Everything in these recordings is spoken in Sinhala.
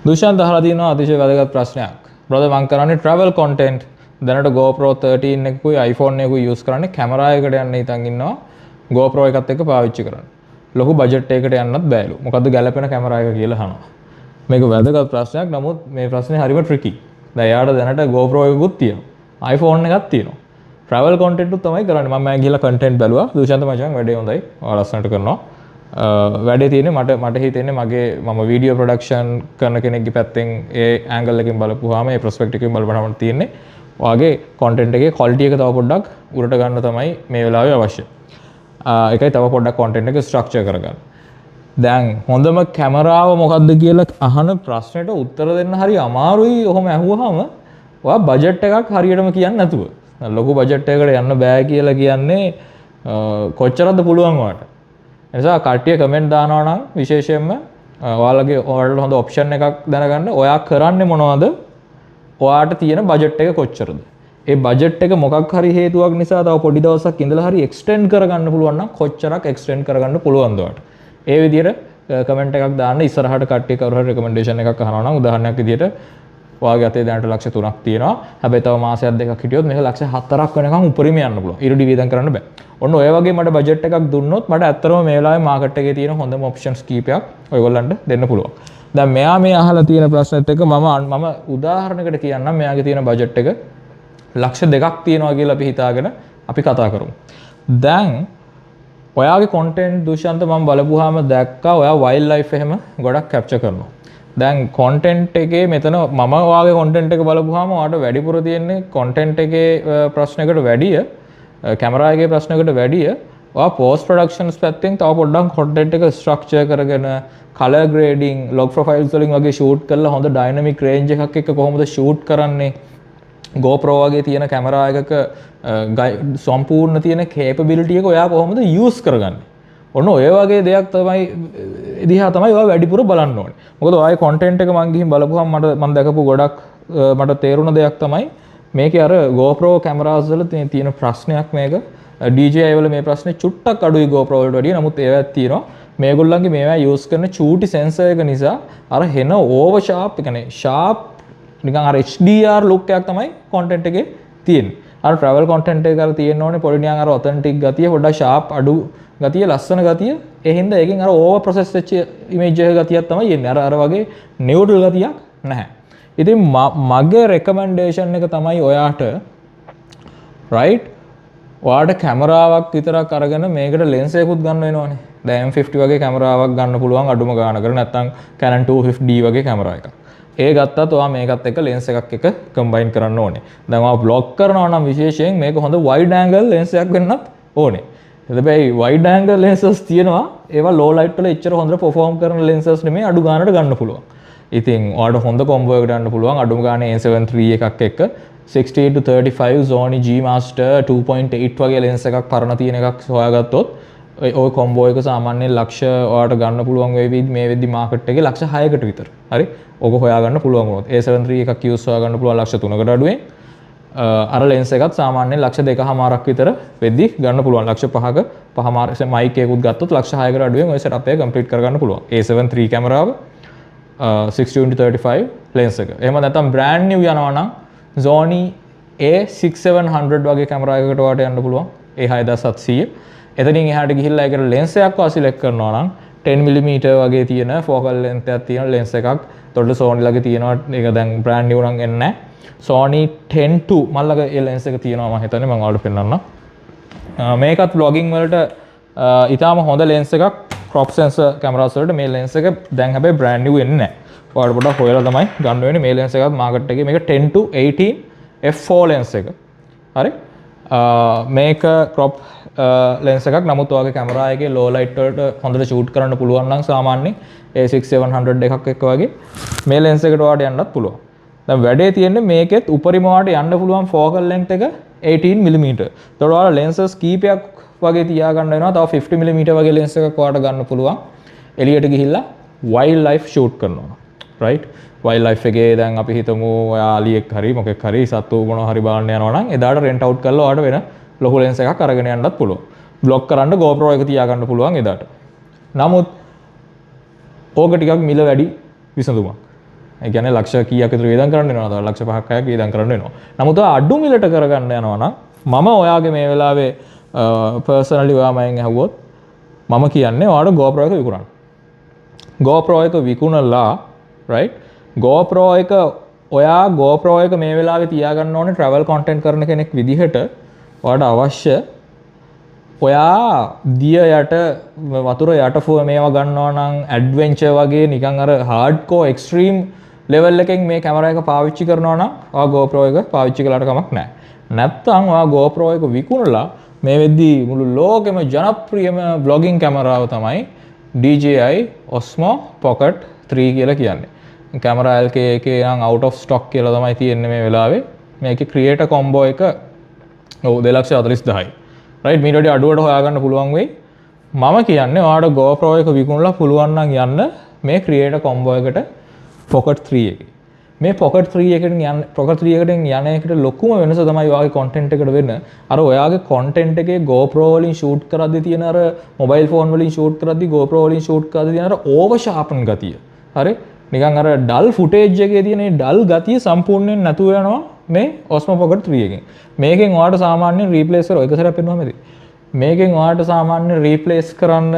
දුෂාන්ත අහලා තියෙනවා අතිශය වැදගත් ප්‍රශ්නයක්. brother මම කරන්නේ travel content. දැනට GoPro 13 එකකුයි iPhone එකකුයි use කරන්නේ කැමරා එකකට යන්න හිතන් ඉන්නවා. GoPro එකත් එක්ක පාවිච්චි කරන්න. ලොකු බජට් එකකට යන්නත් බෑලු. මොකද්ද ගැලපෙන කැමරා එක කියලා අහනවා. මේක වැදගත් ප්‍රශ්නයක්. නමුත් මේ ප්‍රශ්නේ හරිම tricky. දැන් යාට දැනට GoPro එකකුත් තියෙනවා. iPhone එකක් තියෙනවා. travel content උත් තමයි කරන්නේ. මම ගිහලා content බැලුවා. දුෂාන්ත මචං වැඩේ හොඳයි. ඔයා ලස්සනට කරනවා. වැඩේ තියෙන්නේ මට හිතෙන්නේ මම වීඩියෝ ප්‍රොඩක්ෂන් කරන කෙනෙක්ගේ පැත්තෙන් ඒ ඇන්ගල් එකකින් බලපුවාම ඒ ප්‍රොස්පෙක්ටිව් එකකින් බලපුවාම තියෙන්නේ ඔයාගේ content එකේ quality එක තව පොඩ්ඩක් උඩට ගන්න තමයි මේ වෙලාවේ අවශ්‍ය. ඒකයි තව පොඩ්ඩක් content එක structure කරගන්න. දැන් හොඳම කැමරාව මොකක්ද කියලා අහන ප්‍රශ්නෙට උත්තර දෙන්න හරි අමාරුයි. ඔහොම ඇහුවාම ඔයා බජට් එකක් හරියටම කියන්නේ නැතුව. ලොකු බජට් එකකට යන්න බෑ කියලා කියන්නේ කොච්චරද පුළුවන් ඔයාට. එනිසා කට්ටිය කමෙන්ට් දානවා නම් විශේෂයෙන්ම ඔයාලට හොඳ ඔප්ෂන් එකක් දැනගන්න. ඔයා කරන්නේ මොනවද? ඔයාට තියෙන බජට් එක කොච්චරද? ඒ බජට් එක මොකක් හරි හේතුවක් නිසා තව පොඩි දවසක් ඉඳලා හරි එක්ස්ටෙන්ඩ් කරගන්න පුළුවන් නම් කොච්චරක් එක්ස්ටෙන්ඩ් කරගන්න පුළුවන්ද ඔයාට? ඒ විදිහට කමෙන්ට් එකක් දාන්න. ඉස්සරහට කට්ටිය කවුරු හරි රෙකමෙන්ඩේෂන් එකක් අහනවා නම් උදාහරණයක් විදිහට ඔයාගේ අතේ දැනට ලක්ෂ 3ක් තියෙනවා. හැබැයි තව මාසයක් දෙකක් හිටියොත් මේක ලක්ෂ 4ක් වෙනකන් උඩරිම යන්න පුළුවන්. ඊට ඩිවිඩන්ඩ් කරන්න බෑ. ඔන්න ඔය වගේ මට බජට් එකක් දුන්නොත් මට ඇත්තටම මේ වෙලාවේ මාකට් එකේ තියෙන හොඳම ඔප්ෂන්ස් කීපයක් ඔයගොල්ලන්ට දෙන්න පුළුවන්. දැන් මෙයා මේ අහලා තියෙන ප්‍රශ්නෙත් එක්ක මම උදාහරණයකට කියන්නම්. මෙයාගේ තියෙන බජට් එක ලක්ෂ 2ක් තියෙනවා කියලා අපි හිතාගෙන අපි කතා කරමු. දැන් ඔයාගේ content දුෂාන්ත මම බලපුවාම දැක්කා ඔයා වයිල්ඩ් ලයිෆ් එහෙම ගොඩක් කැප්චර් කරනවා. දැන් content එකේ මෙතන මම ඔයාගේ content එක බලපුවාම ඔයාට වැඩිපුර තියෙන්නේ content එකේ ප්‍රශ්නයකට වැඩිය කැමරා එකේ ප්‍රශ්නයකට වැඩිය ඔයා post productions පැත්තෙන් තව පොඩ්ඩක් content එක structure කරගෙන color grading log profiles වලින් වගේ shoot කරලා හොඳ dynamic range එකක් එක්ක කොහොමද shoot කරන්නේ GoPro වගේ තියෙන කැමරා එකක සම්පූර්ණ තියෙන capability එක ඔයා කොහොමද use කරගන්නේ? ඔන්න ඔය වගේ දෙයක් තමයි දිහා තමයි ඔයා වැඩිපුර බලන්න ඕනේ. මොකද ඔයාගේ content එක මම ගිහින් බලපුවම මම දැකපු ගොඩක් මට තේරුණ දෙයක් තමයි මේකේ අර GoPro cameras වල තියෙන ප්‍රශ්නයක් මේක DJI වල මේ ප්‍රශ්නේ චුට්ටක් අඩුයි GoPro වලට වඩා. නමුත් ඒවත් තියෙනවා. මේගොල්ලන්ගේ මේවා use කරන චූටි sensor එක නිසා අර හෙන over sharp ඒ කියන්නේ sharp නිකන් අර HDR look එකක් තමයි content එකේ තියෙන්නේ. අර travel content එක කරලා තියෙන්න ඕනේ පොඩි නිකන් අර authentic ගතිය පොඩ්ඩක් sharp අඩු ගතිය ලස්සන ගතිය. ඒ හින්දා එකෙන් අර over process වෙච්ච image එක ගතියක් තමයි එන්නේ. අර වගේ neutral ගතියක් නැහැ. ඉතින් මගේ recommendation එක තමයි ඔයාට right ඔයාට කැමරාවක් විතරක් අරගෙන මේකට lens එකකුත් ගන්න වෙනවනේ. දැන් M50 වගේ කැමරාවක් ගන්න පුළුවන් අඩුම ගානකට නැත්නම් Canon 250D වගේ කැමරා එකක්. ඒ ගත්තත් ඔයා මේකත් එක්ක lens එකක් එක combine කරන්න ඕනේ. දැන් ඔයා vlog කරනවා නම් විශේෂයෙන් මේක හොඳ wide angle lens එකක් වෙන්නත් ඕනේ. හැබැයි wide angle lenses තියෙනවා. ඒවා low light වල එච්චර හොඳට perform කරන lenses නෙමෙයි අඩු ගානකට ගන්න පුළුවන්. ඉතින් ඔයාලට හොඳ combo එකකට ගන්න පුළුවන් අඩුම ගානේ A7 III එකක් එක්ක 60-35 Sony G Master 2.8 වගේ lens එකක් පරණ තියෙන එකක් හොයාගත්තොත් ඔය combo එක සාමාන්‍යයෙන් ලක්ෂ ඔයාලට ගන්න පුළුවන් වෙයි මේ වෙද්දි market එකේ ලක්ෂ 6කට විතර. හරි. ඕක හොයාගන්න පුළුවන් වුණොත් A7 III එකක් use හොයාගන්න පුළුවන් ලක්ෂ 3කට අඩුවෙන්. අර lens එකත් සාමාන්‍යයෙන් ලක්ෂ 2.5ක් විතර වෙද්දි ගන්න පුළුවන්. ලක්ෂ 5ක mic එකකුත් ගත්තොත් ලක්ෂ 6කට අඩුවෙන් ඔය setup එක complete කරගන්න පුළුවන්. A7 III කැමරාව 60-35 lens එක. එහෙම නැත්නම් brand new යනවා නම් Sony A6700 වගේ කැමරා එකකට ඔයාලට යන්න පුළුවන්. A6700. එතනින් එහාට ගිහිල්ලා ඒකට lens එකක් select කරනවා නම් 10mm වගේ තියෙන focal length එකක් තියෙන lens එකක්. ඒතකොට Sony ළඟ තියෙනවා ඒක දැන් brand new නම් එන්නේ නැහැ. Sony 10-2 මල්ලක ඒ lens එක තියෙනවා මම හිතන්නේ මම ඔයාලට පෙන්නන්නම්. මේකත් vlogging වලට ඊටාම හොඳ lens එකක්. crop sensor cameras වලට මේ lens එක දැන් හැබැයි brand new එන්නේ නැහැ. ඔයාලට පොඩ්ඩක් හොයලා තමයි ගන්න වෙන්නේ මේ lens එකත් market එකේ මේක 10-18 f4 lens එක. හරි. මේක crop lens එකක්. නමුත් ඔයාගේ කැමරා එකේ low light වලට හොඳට shoot කරන්න පුළුවන් නම් සාමාන්‍යයෙන් A6700 එකක් එක්ක වගේ මේ lens එකට ඔයාලට යන්නත් පුළුවන්. දැන් වැඩේ තියෙන්නේ මේකෙත් උපරිම වාට යන්න පුළුවන් focal length එක 18mm. ඒතකොට ඔයාලා lenses කීපයක් වගේ තියාගන්න වෙනවා. තව 50mm වගේ lens එකක් ඔයාලට ගන්න පුළුවන්. එළියට ගිහිල්ලා wild life shoot කරනවා. right? wild life එකේ දැන් අපි හිතමු ඔයා අලියෙක් හරි මොකෙක් හරි සත්තු මොනවා හරි බලන්න යනවා නම් එදාට rent out කරලා ඔයාලට වෙන ලොකු lens එකක් අරගෙන යන්නත් පුළුවන්. vlog කරන්න GoPro එක තියාගන්න පුළුවන් එදාට. නමුත් ඕක ටිකක් මිල වැඩි විසඳුමක්. ඒ කියන්නේ ලක්ෂ කීයක් විතර වේදම් කරන්න වෙනවද? ලක්ෂ 5ක් 6ක් වේදම් කරන්න වෙනවා. නමුත් අඩු මිලට කරගන්න යනවා නම් මම ඔයාගේ මේ වෙලාවේ පර්සනලි ඔයා මයෙන් ඇහුවොත් මම කියන්නේ ඔයාලට GoPro එක විකුණන්න. GoPro එක විකුණලා right GoPro එක ඔයා GoPro එක මේ වෙලාවේ තියාගන්න ඕනේ travel content කරන කෙනෙක් විදිහට ඔයාට අවශ්‍ය ඔයා දිය යට වතුර යට මේවා ගන්නවා නම් ඇඩ්වෙන්චර් වගේ නිකන් අර හાર્ඩ්කෝර් එක්ස්ට්‍රීම් ලෙවල් එකෙන් මේ කැමරා එක පාවිච්චි කරනවා නම් ඔයා GoPro එක පාවිච්චි කළාට කමක් නැහැ. නැත්නම් ඔයා GoPro එක විකුණලා මේ වෙද්දී මුළු ලෝකෙම ජනප්‍රියම vlogging කැමරාව තමයි DJI Osmo Pocket 3 කියලා කියන්නේ. කැමරා LK එකේ නම් out of stock කියලා තමයි තියෙන්නේ මේ වෙලාවේ. මේකේ creator combo එක 240000යි. right මීට වඩා අඩුවට හොයාගන්න පුළුවන් වෙයි. මම කියන්නේ ඔයාලට GoPro එක විකුණලා පුළුවන් නම් යන්න මේ creator combo එකට Pocket 3 එකේ. මේ Pocket 3 එකෙන් යන Pocket 3 එකෙන් යන එකට ලොකුම වෙනස තමයි ඔයාගේ content එකට වෙන්න. අර ඔයාගේ content එකේ GoPro වලින් shoot කරද්දී තියෙන අර mobile phone වලින් shoot කරද්දී GoPro වලින් shoot කරද්දී තියෙන අර over sharpen ගතිය. හරි? නිකන් අර dull footage එකේ තියෙන මේ dull ගතිය සම්පූර්ණයෙන් නැතුව යනවා මේ Osmo Pocket 3 එකෙන්. මේකෙන් ඔයාලට සාමාන්‍යයෙන් replace කරලා එක සැරයක් පෙන්වුවම ඇති. මේකෙන් ඔයාලට සාමාන්‍යයෙන් replace කරන්න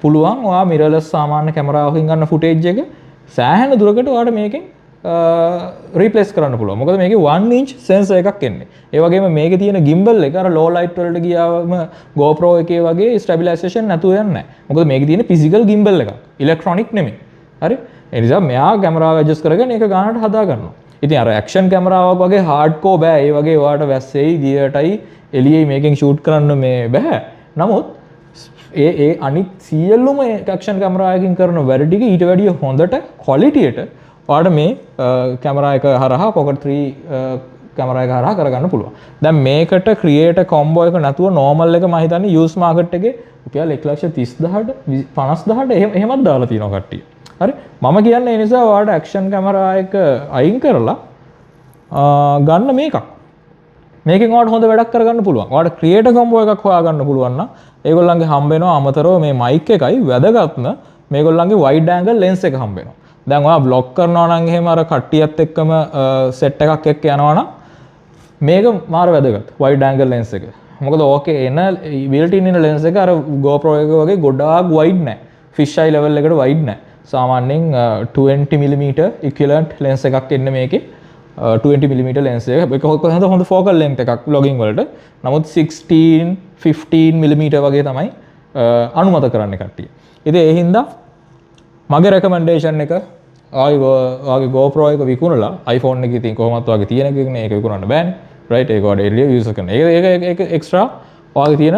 පුළුවන් ඔයා mirrorless සාමාන්‍ය කැමරාවකින් ගන්න footage එක සෑහෙන දුරකට ඔයාලට මේකෙන් replace කරන්න පුළුවන්. මොකද මේකේ 1 inch sensor එකක් එන්නේ. ඒ වගේම මේකේ තියෙන gimbal එක අර low light වලට ගියාම GoPro එකේ වගේ stabilization නැතුව යන්නේ නැහැ. මොකද මේකේ තියෙන physical gimbal එකක්. electronic නෙමෙයි. හරි? ඒ නිසා මෙයා කැමරාව adjust කරගෙන ඒක ගන්නට හදා ගන්නවා. ඉතින් අර action කැමරාවක් වගේ hardcore බෑ. ඒ වගේ ඔයාලට වැස්සෙයි, දියටයි, එළියේ මේකෙන් shoot කරන්න මේ බෑ. නමුත් ඒ අනිත් සියලුම action කැමරාවකින් කරන වැඩ ටික ඊට වැඩිය හොඳට quality එකට ඔයාලට මේ කැමරා එක හරහා Pocket 3 කැමරා එක හරහා කරගන්න පුළුවන්. දැන් මේකට creator combo එක නැතුව normal එක මම හිතන්නේ used market එකේ රුපියල් 1,30,000ට 50,000ට එහෙමත් දාලා තියෙනවා කට්ටිය. හරි? මම කියන්නේ ඒ නිසා ඔයාලට action කැමරා එක අයින් කරලා ගන්න මේකක්. මේකෙන් ඔයාලට හොඳ වැඩක් කරගන්න පුළුවන්. ඔයාලට creator combo එකක් හොයාගන්න පුළුවන් නම් ඒගොල්ලන්ගේ හම්බ වෙනවා අමතරව මේ mic එකයි වැදගත්ම මේගොල්ලන්ගේ wide angle lens එක හම්බ වෙනවා. දැන් ඔයා vlog කරනවා නම් එහෙම අර කට්ටියත් එක්කම set එකක් එක්ක යනවා නම් මේක මාර වැදගත් wide angle lens එක. මොකද ඕකේ එන built in lens එක අර GoPro එක වගේ ගොඩාක් wide නැහැ. fish eye level එකට wide නැහැ. සාමාන්‍යයෙන් 20mm equivalent lens එකක් එන්නේ මේකේ. 20mm lens එක. ඒක හොඳ focal length එකක් vlogging වලට. නමුත් 16 15mm වගේ තමයි අනුමත කරන්නේ කට්ටිය. ඉතින් ඒ හින්දා මගේ recommendation එක ඔයාගේ GoPro එක විකුණලා iPhone එකේ තියෙන කොහොමත් ඔයාගේ තියෙන එකනේ ඒක විකුණන්න බෑනේ. right ඒක ඔයාලට එළිය use කරන්න. ඒක extra ඔයාගේ තියෙන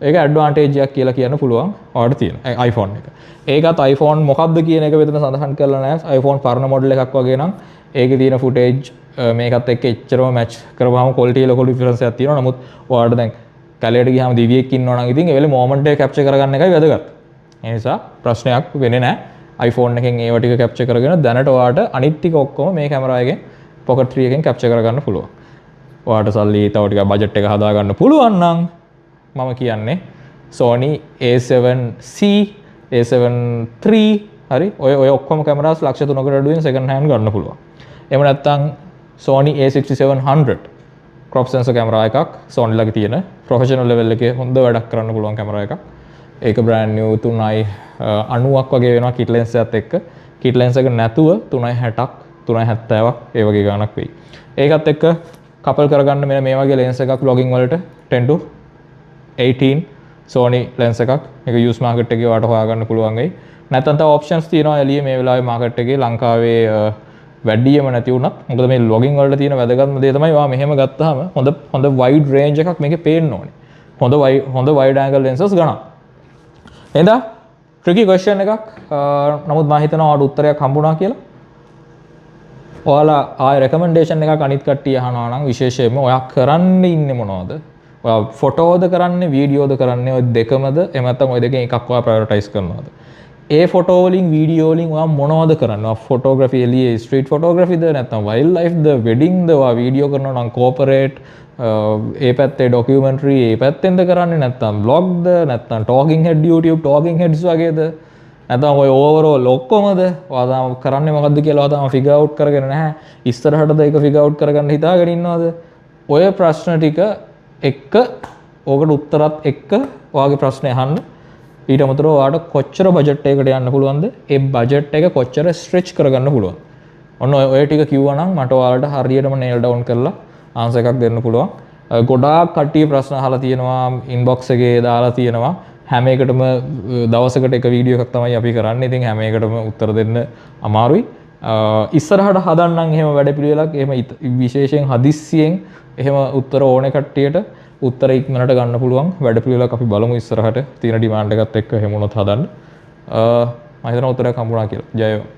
ඒක advantage එකක් කියලා කියන්න පුළුවන් ඔයාලට තියෙන iPhone එක. ඒකත් iPhone මොකක්ද කියන එක විතර සඳහන් කරලා නැහැ. iPhone පරණ model එකක් වගේ නම් ඒකේ තියෙන footage මේකත් එක්ක එච්චරම match කරපුවාම quality ලොකු difference එකක් තියෙනවා. නමුත් ඔයාලට දැන් කැලේට ගියාම දිවියෙක් ඉන්නවා නම් ඉතින් ඒ වෙලේ moment එක capture කරගන්න එකයි වැදගත්. ඒ නිසා ප්‍රශ්නයක් වෙන්නේ නැහැ. iPhone එකෙන් ඒව ටික capture කරගෙන දැනට ඔයාලට අනිත් ටික ඔක්කොම මේ කැමරා එකෙන් Pocket 3 එකෙන් capture කරගන්න පුළුවන්. ඔයාලට සල්ලි තව ටිකක් budget එක හදා ගන්න පුළුවන් නම් මම කියන්නේ Sony A7C A7 III හරි ඔය ඔක්කොම කැමරාස් ලක්ෂ 3කට අඩුවෙන් second hand ගන්න පුළුවන්. එහෙම නැත්නම් Sony A6700 crop sensor camera එකක් Sony ළඟ තියෙන professional level එකේ හොඳ වැඩක් කරන්න පුළුවන් කැමරා එකක්. ඒක brand new 3.90ක් වගේ වෙනවා kit lens එකත් එක්ක. kit lens එක නැතුව 3.60ක් 3.70ක් ඒ වගේ ගාණක් වෙයි. ඒකත් එක්ක couple කරගන්න මෙන්න මේ වගේ lens එකක් vlogging වලට 10-18 Sony lens එකක්. මේක used market එකේ ඔයාලට හොයාගන්න පුළුවන් වෙයි. නැත්නම් තව options තියෙනවා එළියේ මේ වෙලාවේ market එකේ ලංකාවේ වැඩියම නැති වුණත්. මොකද මේ vlogging වලට තියෙන වැදගත්ම දේ තමයි ඔයා මෙහෙම ගත්තාම හොඳ wide range එකක් මේකේ පේන්න ඕනේ. හොඳ wide angle lenses ගන්න. එහෙනම් tricky question එකක්. නමුත් මම හිතනවා ඔයාලට උත්තරයක් හම්බුණා කියලා. ඔයාලා ආයෙ recommendation එකක් අනිත් කට්ටිය අහනවා නම් විශේෂයෙන්ම ඔයා කරන්න ඉන්නේ මොනවද? ඔයා ෆොටෝද කරන්නේ වීඩියෝද කරන්නේ ඔය දෙකමද? එහෙම නැත්නම් ඔය දෙකෙන් එකක් ඔයා prioritize කරනවද? ඒ ෆොටෝ වලින් වීඩියෝ වලින් ඔයා මොනවද කරන්නේ? ඔයා ෆොටෝග්‍රැෆි එළියේ ස්ට්‍රීට් ෆොටෝග්‍රැෆිද නැත්නම් වයිල්ඩ් ලයිෆ්ද වෙඩින්ග්ද ඔයා වීඩියෝ කරනවා නම් කෝපරේට් ඒ පැත්තේ ඩොකියුමන්ටරි ඒ පැත්තෙන්ද කරන්නේ නැත්නම් vlogද නැත්නම් talking head YouTube talking heads වගේද? නැත්නම් ඔය ඕවරෝල් ඔක්කොමද ඔයා තාම කරන්නේ මොකද්ද කියලා ඔයා තාම ෆිගර් අවුට් කරගෙන නැහැ. ඉස්සරහටද ඒක ෆිගර් අවුට් කරගන්න හිතාගෙන ඉන්නවද? ඔය ප්‍රශ්න ටික එක්ක ඕකට උත්තරත් එක්ක ඔයාගේ ප්‍රශ්නේ අහන්න. ඊට අමතරව ඔයාට කොච්චර බජට් එකකට යන්න පුළුවන්ද? ඒ බජට් එක කොච්චර ස්ට්‍රෙච් කරගන්න පුළුවන්ද? ඔන්න ඔය ටික කිව්වා නම් මට ඔයාලට හරියටම නේල් ඩවුන් කරලා ආන්සර් එකක් දෙන්න පුළුවන්. ගොඩාක් කට්ටිය ප්‍රශ්න අහලා තියෙනවා ඉන්බොක්ස් එකේ දාලා තියෙනවා. හැම එකටම දවසකට එක වීඩියෝ එකක් තමයි අපි කරන්නේ. ඉතින් හැම එකටම උත්තර දෙන්න අමාරුයි. ඉස්සරහට හදන්නම් එහෙම වැඩපිළිවෙලක් එහෙම විශේෂයෙන් හදිස්සියෙන් එහෙම උත්තර ඕනේ කට්ටියට උත්තර ඉක්මනට ගන්න පුළුවන් වැඩපිළිවෙලක් අපි බලමු ඉස්සරහට තියෙන ඩිමාන්ඩ් එකත් එක්ක එහෙම වුණොත් හදන්න. මම හිතනවා උත්තරයක් හම්බුණා කියලා. ජය වේවා.